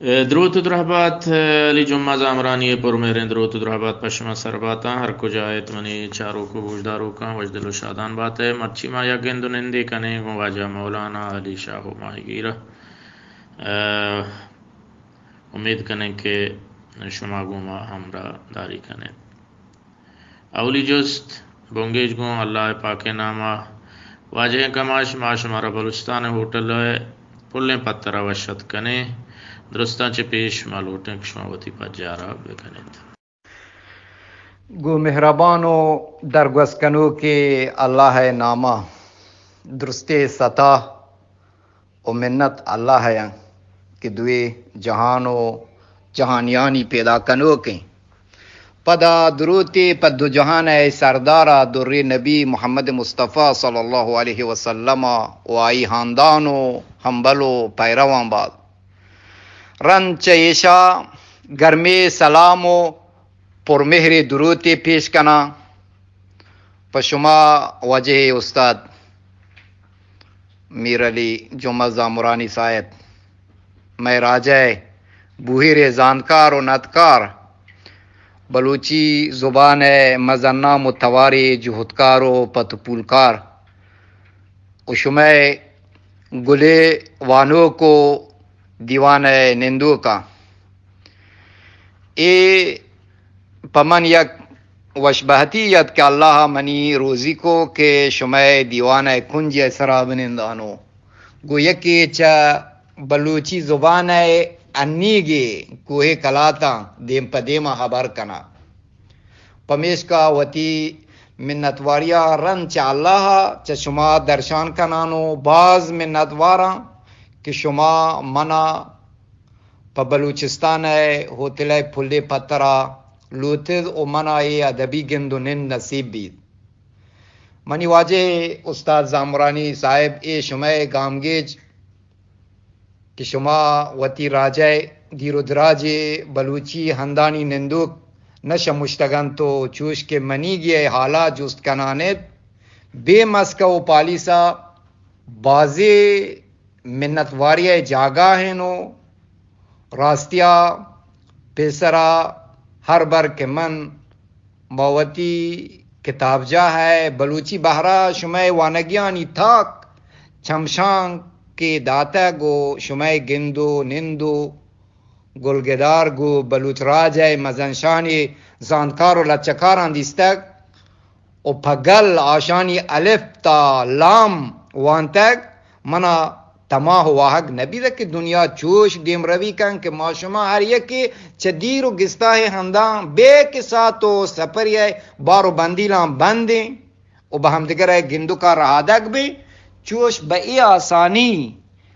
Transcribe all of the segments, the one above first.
درود و درهبات لی جمعه زامرانی پر میرین درود و درهبات پشما سرباتا هر کجایت منی چارو کو بوجدارو کا وجدل و شادان بات ہے مرچی ما یا گندو نندے کنے گو واجہ مولانا علی شاہ ماہگیرہ امید کنے کہ شما گو ما ہمرا داری کنے اولی جست بونگیج گو اللہ پاک نامہ واجہ کماش ماش مارا بلوچستان ہوٹل پلیں پترہ وشت کنے درستانچه پیش مالوٹن کشماوتی پجارا بکنید گو مهربانو درگوزکنو که الله ناما درسته ستا و منت الله ہے کہ دوی جہانو جہانیانی پیدا کنو کے پدا دروتی پد دو جہان ہے سردارا در نبی محمد مصطفیٰ صلی اللہ علیہ وسلم و آئی خاندانو ہمبلو پیروان بعد رن چیشا گرمی سلامو پر مہر دروتی پیش کنا پشما وجہ استاد میر علی جمعہ زامرانی صاحب میں راجہ بوہیر زانکار و نتکار بلوچی زبان مزنہ متواری جہدکار و پتپولکار اشمہ گلے وانو کو دیوان نندو کا اے پمن یک وشبہتیت کہ اللہ منی روزی کو کہ شمع دیوان کنج سراب نندانو گو یکی چا بلوچی زبان انیگی کوہ کلاتا دیم پدیما خبر کنا پمیش کا وتی منتواریا رن چا اللہ چا شما درشان کنانو باز منتوارا کہ شما منا پا بلوچستان ہوتل پھلے پترا لوتد او منا ای ادبی گندو نن نصیب بید منی واجہ استاد زامرانی صاحب اے شما گامگیج کہ شما وتی راجہ دیرو دراج بلوچی ہندانی نندوک نش مشتگن تو چوش کے منی گئے حالا جست کنانت بے مسکا و پالیسا بازے منت واریہ جاگا ہے نو راستیا پیسرا ہر بر کے من موتی کتاب جا ہے بلوچی بہرا شمع وانگیانی تھاک چمشان کے داتا گو شمع گندو نندو گلگدار گو بلوچ راج ہے مزنشانی زانکار و لچکاران دیستک او پگل آشانی الف تا لام وانتک منا تماہ واحق نبی دا کہ دنیا چوش دیم روی کن کہ معاشمہ ہر یکی چدیر و گستاہ ہندان بے کے ساتھ سپر ہے بارو بندی لام بندیں او بہم دگر ہے گندو کا رہادک بھی چوش بئی آسانی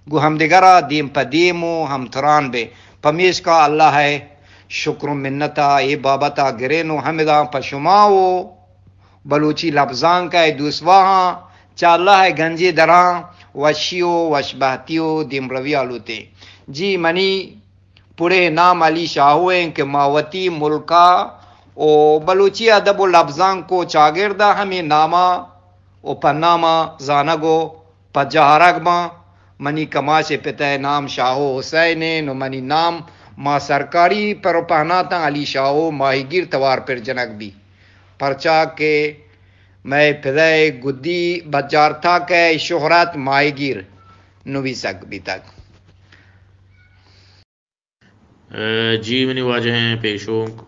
گو ہم دگرہ دیم پا دیمو ہم تران بے پمیش کا اللہ ہے شکر و منتا اے بابتا گرینو حمدہ پا شماو بلوچی لفظان کا دوسواہاں چا اللہ ہے گنجی دران وشیو وشبہتیو دیم روی آلوتے جی منی پورے نام علی شاہویں کہ ماوتی ملکا او بلوچی ادب و لفظان کو چاگردہ ہمیں ناما او پناما زانگو پجہارگما منی کما سے پتہ نام شاہو حسین نو منی نام ما سرکاری پر پہناتا علی شاہو ماہگیر توار پر جنک بھی پرچا کے میں پدائے گدی بجار تھا کہ شہرات ماہگیر نوی سک بھی تک جی منی واجہ ہیں پیشوک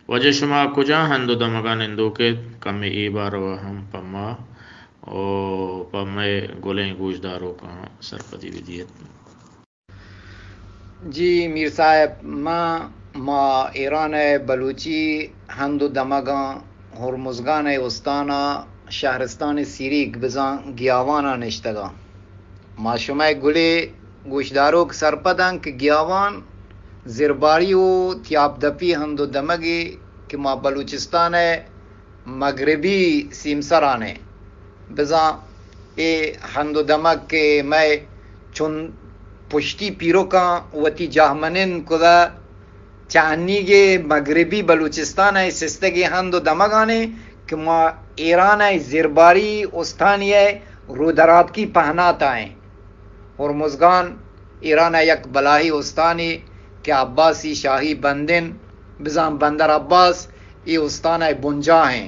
وجہ شما کجا ہندو دمگا نندو کے کم ای بارو ہم پما او پمے گولیں گوشداروں کا سرپدی ودیت جی میر صاحب ما ایران بلوچی ہندو دمگا ہرمزگان استانا شہرستان سیریک بزان گیاوانا نشتگا ما شمع گلے گوشداروں کے سرپدن کہ گیاوان زرباری ہو تیاب دپی ہندو دمگی کہ ما بلوچستان مغربی سیمسرانے بزان اے ہندو دمگ کے میں چون پشتی پیرو کا وتی جاہمنن کدا چانی گے مغربی بلوچستان ہے سستگی ہندو دمگانے کہ ما ایران ہے زرباری استانی ہے رودرات کی پہناتا ہیں اور مزگان ईरान यक बलाही उस्तानी के अब्बासी शाही बंदिन बिजाम बंदर अब्बास ये उस्तान बुंजा हैं।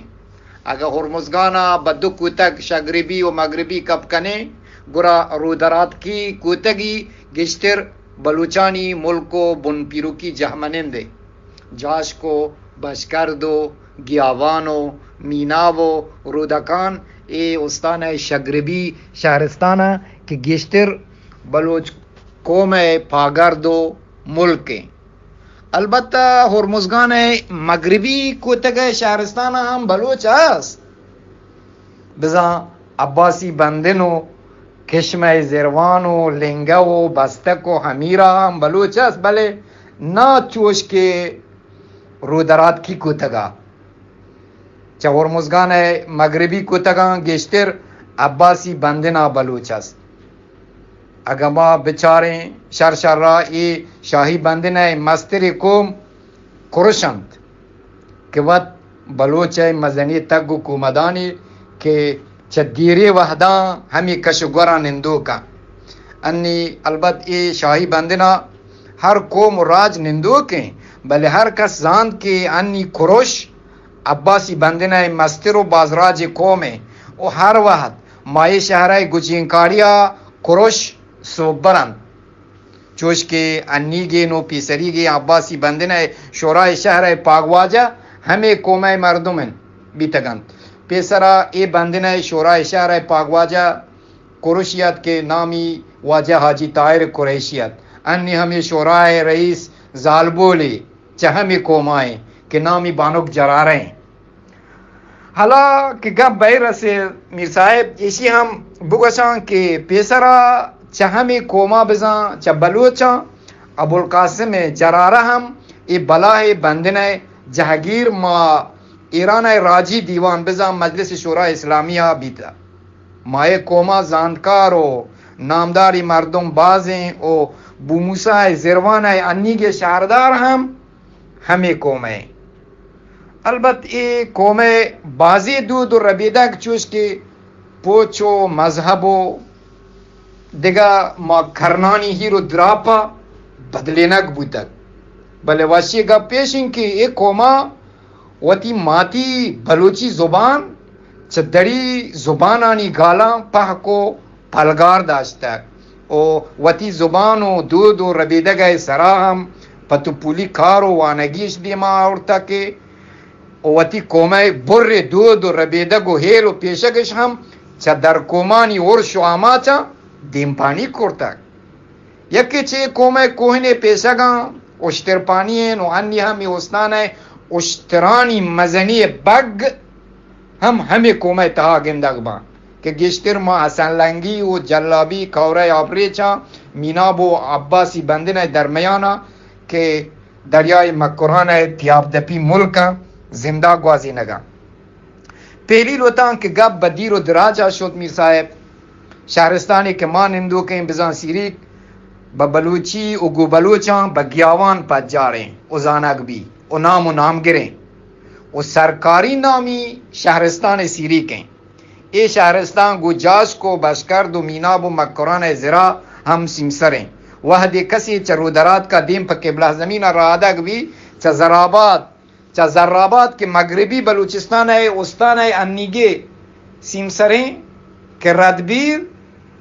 अगर हुरमुजगाना बदुक कुतक शगरिबी व मगरबी कब कने गुरा रूदरात की कुतगी गिश्तर बलूचानी मुल्को बुन पीरू की जहमनिंदे जाश को बशकर्दो गियावानो मीनावो रूदकान ए उस्तान शगरिबी शहरस्ताना के गिश्तर बलोच कौम पागर्दो मुल्क अलबत्ता हुरमुजगान मगरबी कुतग शहरस्ताना हम बलोच आस बिजा अब्बासी बंदिनो किश्म ज़िरवानो लिंगो बस्तको हमीरा हम बलोच आस भले ना चोश के रूदरात की कुतगा चा हुरमुजगान मगरबी कुतगा गेश्तर अब्बासी बंदिना बलोचस अगमा बेचारे शरशर्रा ये शाही बंदिन मस्तर कोम कुरशंत के वत बलोच मजनी तग कुमदानी के चदीरे वहदा हमी कशगरा निंदो का अन्नी अलबत ये शाही बंदिना हर कोम राज निंदो के भले हर कस जान के अन्नी कुरुश अब्बासी बंदिना मस्तर बाजराज कोम ओ हर वहद माए शहर गुचिंकाड़िया कुरुश सोबरन चोश के अन्नी गे नो पीसरी गे अब्बासी बंदिन शोरा शहर पागवाजा हमें कोम मर्दुमन बीतगन पेसरा ए बंदिन शोरा शहर पागवाजा कुरुशियत के नामी वाजा हाजी तायर कुरैशियत अन्य हमें शोरा रईस जालबोले चहमे कोमाए के नामी बानुक जरा रहे हला कि गब बैर से मीर साहेब इसी हम बुगसा के पेसरा चहमे कोमा बिजा च बलूचा अबुल कासिम जरारा हम ए बलाह बंदिन जहागीर मा ईरान राजी दीवान बिजा मजलिस शुरा इस्लामिया बीता माए कोमा जानकारो नामदारी मर्दम बाजें ओ बुमुसा ज़िरवान अन्नी के शारदार हम हमें कोम अलबत् ये कोम बाजी दूध और रबीदा चूस के पोचो मजहबो दिगा मा खरनानी हीरो द्रापा बदलेनक बुतक भले वशी गा पेशिंग की एक कोमा वती माती बलूची जुबान चदरी जुबान आनी गाला पह को पलगार दाश्ता ओ वती जुबानो दूध और रबीदा गए सराहम पतुपुली कारो वानगीश दिमा और तके वती कोमे बुर्रे दूध और रबीदा गो हेलो पेशकश हम चदर कोमानी और शुआमाचा दिमपानी कोरता यके चे कोमे कोहने पेशगा उश्तर पानी है नो अन्य हम उस्तान है उश्तरानी मजनी बग हम हमें कोमे तहा गिंदगबा के गिश्तर मा हसन लंगी वो जल्लाबी कौरे ऑपरेचा मीनाबो अब्बासी बंदिन दरमियाना के दरियाई मकुरान त्याब दपी मुल्क जिंदा ग्वाजी नगा पहली लोता के गब बदीर दराजा शोत मीर साहेब शहरस्तानी के मान हिंदू के बिजा सीरीक बबलूची उगु बलूचा बगियावान पद जा रहे उजानक भी ओ नाम गिरे वो सरकारी नामी शहरस्तान सीरी के ए शहरस्तान गुजास को बशकर दो मीनाबो मकुरान ज़रा हम सिमसरें वह दे कसी चरूदरात का दीम पर किबला ज़मीन रादक भी चजराबाद के मगरबी बलूचिस्तान है उस्तान है अन्नीगे सिमसरें के रदबीर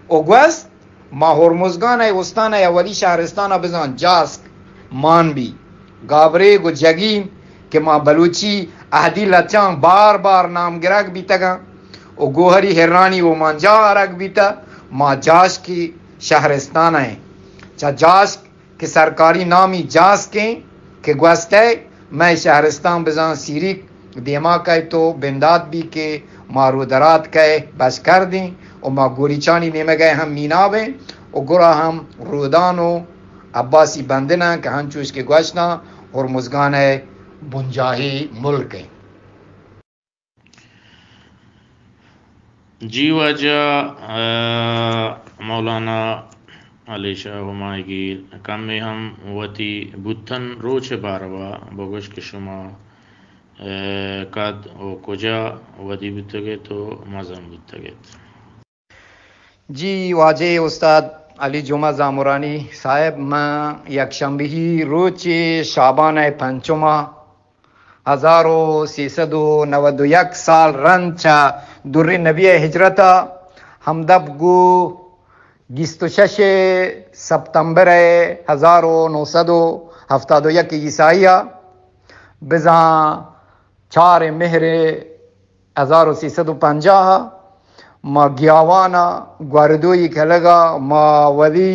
ओगवस्त माहौर मुजगान है उस्तान है अवली शहरस्तान अबजान जास्क मान भी गाबरे गो जगीम के माँ बलूची अहदी लचां बार बार नाम गिरक भी तगा ओ गोहरी हिरानी वो मांजा अरक बीता माँ जाश की शहरस्तान है चा जाश के सरकारी नामी जास के ग्वस्त है मैं शहरस्तान बजा सीरिक देमा कह तो बिंदात भी के मारूदरात कह बस कर दें और माँ गोरीचानी ने में गए हम मीनावे और गुरा हम रोदानो अब्बासी बंदना के हम चूस के ग्वशना और मुजगान है बुंजाही मुल्क है जी वजह मौलाना अली शाह हुमायगी कम में हम वती बुतन रोच बारवा बोगश के शुमा कद ओ कुजा वदी बुतगे तो मजम बुतगे जी वाजे उस्ताद अली जुमा जामुरानी साहेब मैं यकशंबी रोज शाबान पंचमा 1391 साल रंचा दुर्री नबी हिजरत हमदब गु 26 सितंबर 1971 ईसाइया बिजा 4 मेहर 1350 मा ग्यावाना ग्वारदोई कलगा मा वदी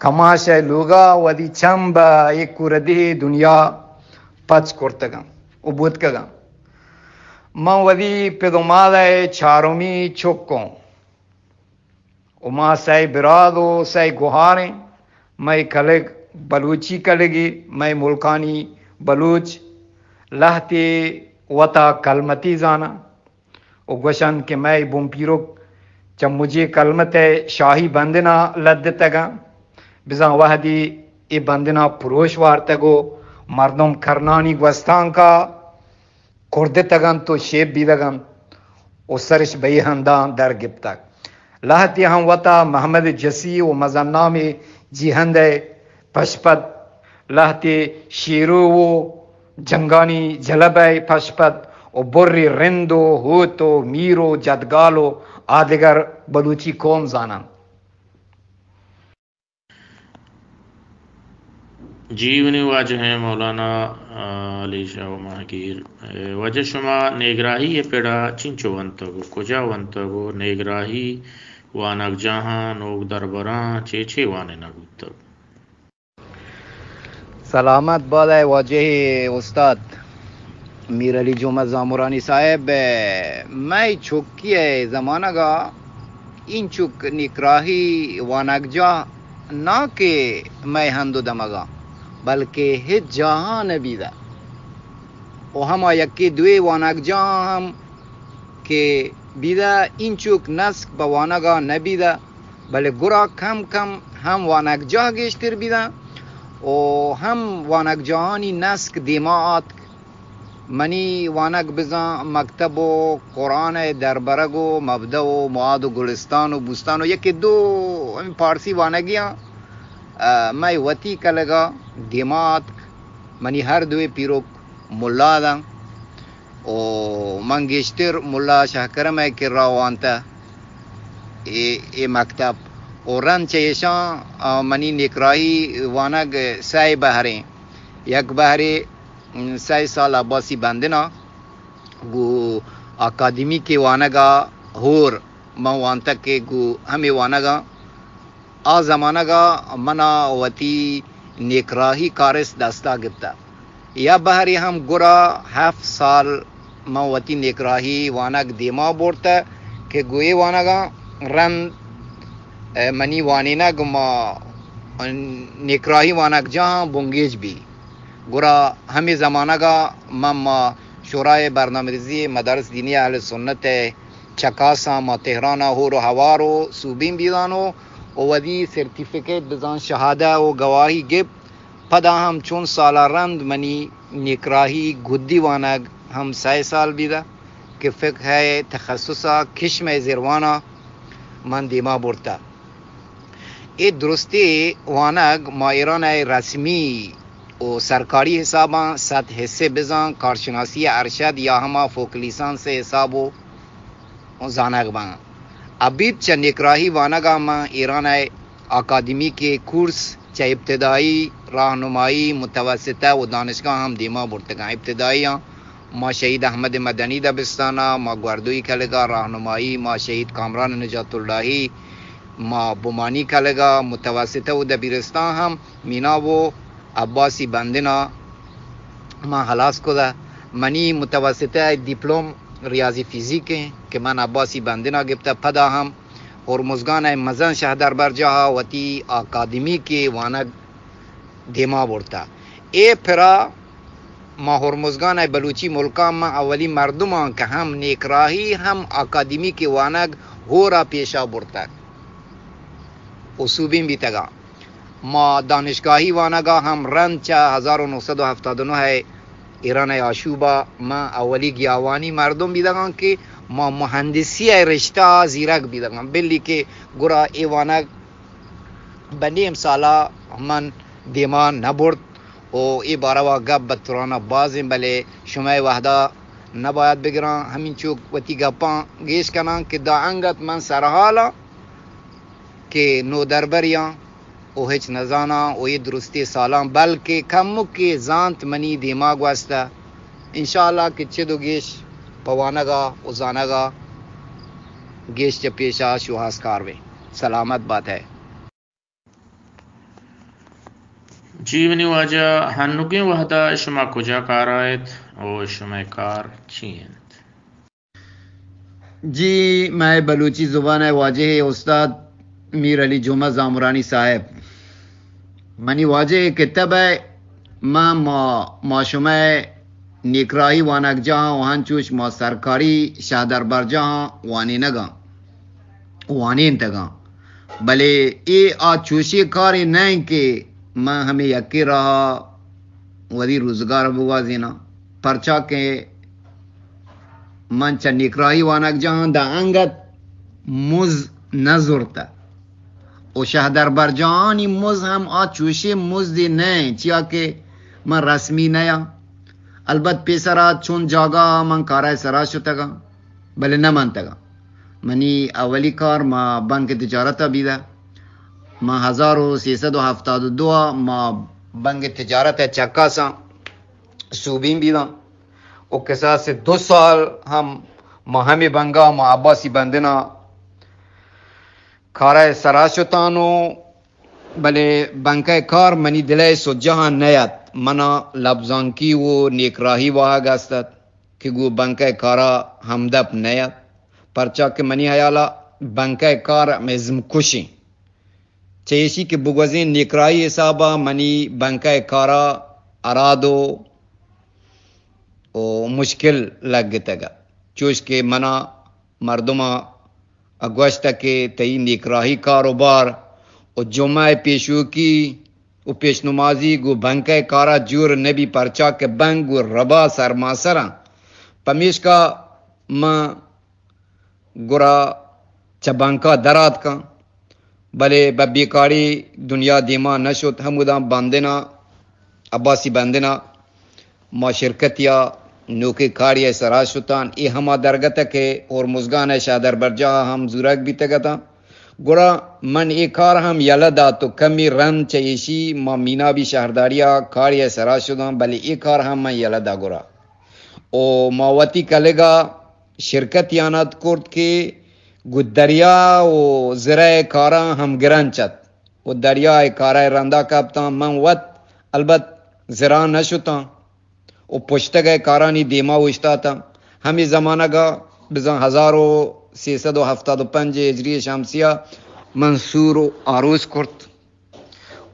कमाश लोगा वदी चंबा एक कुरदी दुनिया पच कुर्तगा उबुतकगा मा वदी पेदोमादा चारोमी चोको उमा सै बिरादो सै गुहारे मैं कलग बलूची कलगी मैं मुल्कानी बलूच लहते वता कलमती जाना उगवशन के मैं बुमपीरो जब मुझे कलमत शाही बंदना लद तगा बिजा वहदी ए बंदना पुरोश वार्तगो मर्दम करनानी gwastan का कुर्दे तगन तो शेब भी लगन उसरिश बेहंदा दर गिप्तक लहती हम वता मोहम्मद जसी व मजन्ना में जिहंदे पशपत लहते शेरो वो जंगानी जलब पशपत और बुर्री रिंदो होतो मीरो जदगालो आदिगर बलूची कौम जाना जीवनी वाजह हैं मौलाना अली शाह माहगीर वजह शुमा नेगराही ये पेड़ा चिंचो वंतगो कुजा वंतगो नेगराही वानक जहां नोक दरबरा चेचे वाने नगुतग सलामत बाद वजह उस्ताद मीर अली जुमा जामुरानी साहेब मैं चुकी है जमाना का इन चुक निकराही वानक जा ना के मैं हंदो दमगा बल्कि हित जहां नबीदा ओ हम यक्की दुए वानक जहां के बिदा इंचुक नस्क बवानगा नबीदा बले गुरा कम कम हम वानक जहां गेश्तिर बिदा ओ हम वानक जहानी नस्क दिमात मनी वानक बिजा मकतबो कुरान दरबरगो मबदो मुआदो गुलिस्तानो बुस्तानो यक्की दो फारसी वानगियां मैं वती कलगा दिमात मनी हर दुए पीरो मुल्ला दा ओ मंगेश्तर मुल्ला शाहकरम है कि रावांता ए मकतब और रन चेशा मनी निकराही वानग साय बहरे यक बहरे 6 साल अब्बासी बंदना गु अकादमी के वानगा होर मवांता के गु हमें वानगा आ जमाना का मना वती नेकराही कारस दस्ता गिफ्ता या बहरी हम गुरा हाफ साल मवती नेकराही वानक दिमा बोरता के गुए वानगा रन मनी वानिना गुमा नेकराही वानक जहां बुंगेज भी गुरा हमें ज़माना का मम्मा शुराए बरनामरिजी मदरस दीनिया अहले सुन्नत चकासा मा तेहराना हो रो हवारो सूबीम बिदानो ओ वदी सर्टिफिकेट बिजान शहादा ओ गवाही गिब पदा हम चुन साला रंद मनी निकराही गुद्दी वानग हम 6 साल बिदा कि फिक है तखसुसा खिश्म ज़िरवाना मन दिमा बुरता ए दुरुस्ती वानग मायरान रस्मी ओ सरकारी हिसाबा 7 हिस्से बिजा कारशनासी अरशद या हमा फोक लिसान से हिसाबो जानग बा अबीद च निकराही वानगा मा ईरान अकादमी के कोर्स च इब्तदाई रहनुमाई मुतवसता व दानिशगाह हम दिमा बुरतगा इब्तदाई मा शहीद अहमद मदनी दबिस्ताना मा ग्वारदोई कलेगा रहनुमाई मा शहीद कामरान नजातुल्लाही मा बुमानी कलेगा मुतवसता व दबिरस्तान हम मीना वो अब्बासी बंदना मा हलास को दा मनी मुतवसता डिप्लोम रियाजी फिजिक के मन अब्बासी बंदना गिफ्ता पदा हम और मुजगान मजन शहदर बरजा वती अकादमी के वानग देमा बोरता ए फिरा माहौर मुजगान बलूची मुल्का में अवली मर्दुमा का हम नेकराही हम अकादमी के वानग हो रहा पेशा बोरता उसूबी भी तगा मा दानिशगाही वानगा हम रन 1979 है ईरान आशूबा मा अवली गियावानी मर्दम बिदगा के मा मुहंदिसी रिश्ता जीरक बिदगा बिल्ली के गुरा एवाना बनीम साला हमन दिमा नबुर्द ओ ई बारवा गप बतुराना बाजिम बले शुमाय वहदा नबायत बिगरा हमिन चुक वती गप्पा गेश कना कि दा अंगत मन सरहाला के नो दरबरिया ओ हिच नजाना ओ ये दुरुस्ती साला बल्कि कम के जानत मनी दिमाग वास्ता इंशाल्लाह कि चेदो गेश पवानगा उजानगा गेश च पेशा शुहास कारवे सलामत बात है जीवनी वाजा हनुगे वहदा शुमा कुजा कार आयत और शुमा कार चींत जी मैं बलूची जुबान है वाजे उस्ताद मीर अली जुमा जामरानी साहब मनी वाजे किताब है माशुमा निकराही वानक जहाँ वहाँ चूश मा सरकारी शादर बर जहाँ वानी नगा वानी तगा भले ये आ चूशी कारी नहीं के माँ हमें यकी रहा वही रोजगार बुआ जीना परचा के मन च निकराही वानक जहाँ दा अंगत मुज नजुरता ओ शाहदर बर जहाँ मुज हम आ चूशी मुज दी नहीं चिया के मन रस्मी नया अलबत् पेसरा चुन जागा मन कारा सरा शुतगा भले न मन तगा मनी अवली कार मा बैंक तिजारत अबीदा मा 1672 मा बैंक तिजारत है चक्का सा सूबीम बीदा ओ के साथ से 2 साल हम महमी बंगा मा अब्बासी बंदना कारा सरा शुतानो भले बंका कार मनी दिले सो जहां नयत मना लफ्जां की वो नेकराही वाह गस्तत कि गो बंका कारा हमदप नयत परचा के मनी हयाला बंका कार मेजम खुशी चेशी के बुगवजीन नेकराही हिसाबा मनी बंका कारा अरादो ओ मुश्किल लग गतगा चूस के मना मर्दमा अगवश्त के तई नेकराही कारोबार और जुमा पेशू की ओ पेशनुमाजी गो बंका कारा जूर नबी परचा के बंग गो रबा सरमासरा पमीश का म गुरा चबंका दरात का भले बब्बीकारी दुनिया दीमा नशुत हमुदा बांधना अब्बासी बांधना मा शिरकत या नौके कारिया सराशुतान ये हमा दरगत के और मुजगान है शादर बरजा हम जुरक भी तगता गुरा मन एक कार हम यलदा तो कमी रन चयशी मा मीना भी शहरदारिया कारिया सराशुदा भले एक कार हम मैं यलदा गुरा ओ मावती कलेगा शिरकत यानत कुर्द के गुदरिया ओ जरा कारा हम गिरंचत वो दरिया कारा रंदा कापता मन वत अलबत जरा नशुता ओ पुश्त गए कारानी देमा उश्ता था हम इस जमाना का बिजा 1675 हिजरी शमसिया मंसूर आरूस कुर्त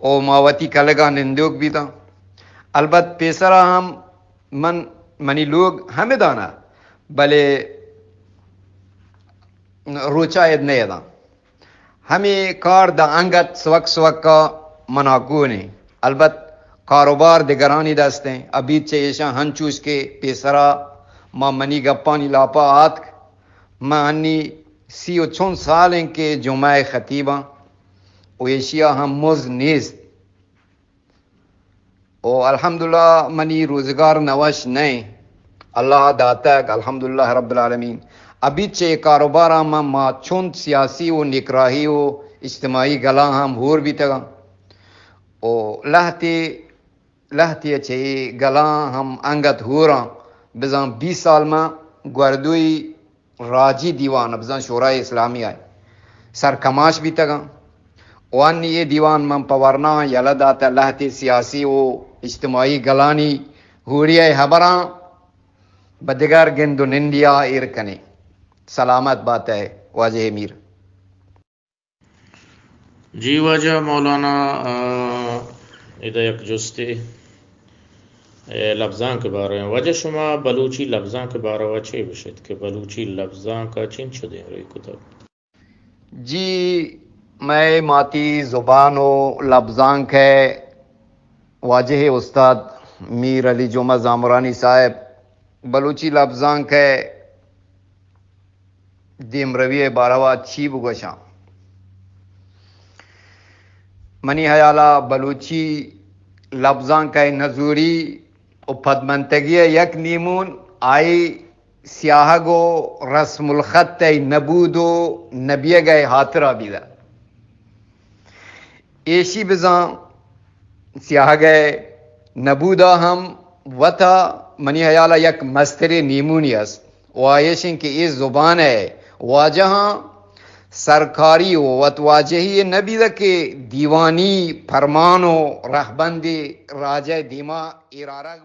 ओ मावती कलेगा निंदोग भी था अलबत पेसरा हम मन मनी लोग हमें दाना भले रोचा यद नहीं था हमें कार दा अंगत स्वक का मनाकू ने अलबत कारोबार दिगरानी दस्ते अभी चेशा हंचूस के पेसरा माँ मनी गप्पानी लापा आत माँ अन्नी सी ओ 6 साल के जुमाए खतीबा ओ एशिया हम मुज नीज ओ अल्हम्दुलिल्लाह मनी रोजगार नवश नहीं अल्लाह दातक अल्हम्दुलिल्लाह रब्बिल आलमीन अभी चे कारोबार माँ चुन सियासी ओ निकराही ओ इज्तिमाई गला हम होर भी तगा ओ लहती चे गला हम अंगत हो रहा बिजा 20 साल में गर्दुई राजी दीवान बिजा शोरा इस्लामी आए सर कमाश भी तगा वानी ये दीवान में पवरना यलदाता लहती सियासी ओ इज्तिमाई गलानी हुरिया हबरा बदगर गिंदु निंदिया इरकने सलामत बात है वाजे मीर जी वजह मौलाना इधर एक जुस्ती लफ्ज़ां के बारे में वजह शुमा बलूची लफ्ज़ां के बारे में अच्छे विषय के बलूची लफ्ज़ां का चिन दे रही कुतब जी मैं माती ज़ुबान व लफ्ज़ां के वाजह उस्ताद मीर अली जुमा जामरानी साहब बलूची लफ्ज़ां के दिम रवी बारवा अच्छी बुगशा मनी हयाला बलूची लफ्जां का नजूरी उपदमंतगी यक नीमून आई सियाहगो रस्मुल खत नबूदो नबिय गए हातरा बिदा एशी बिजा सियाह गए नबूदा हम वता मनी हयाला यक मस्तरे नीमूनियस वायशिन की इस जुबान है वाजहाँ सरकारी वत वाजही नबी के दीवानी फरमानो रहबंदी राजा दीमा इरारा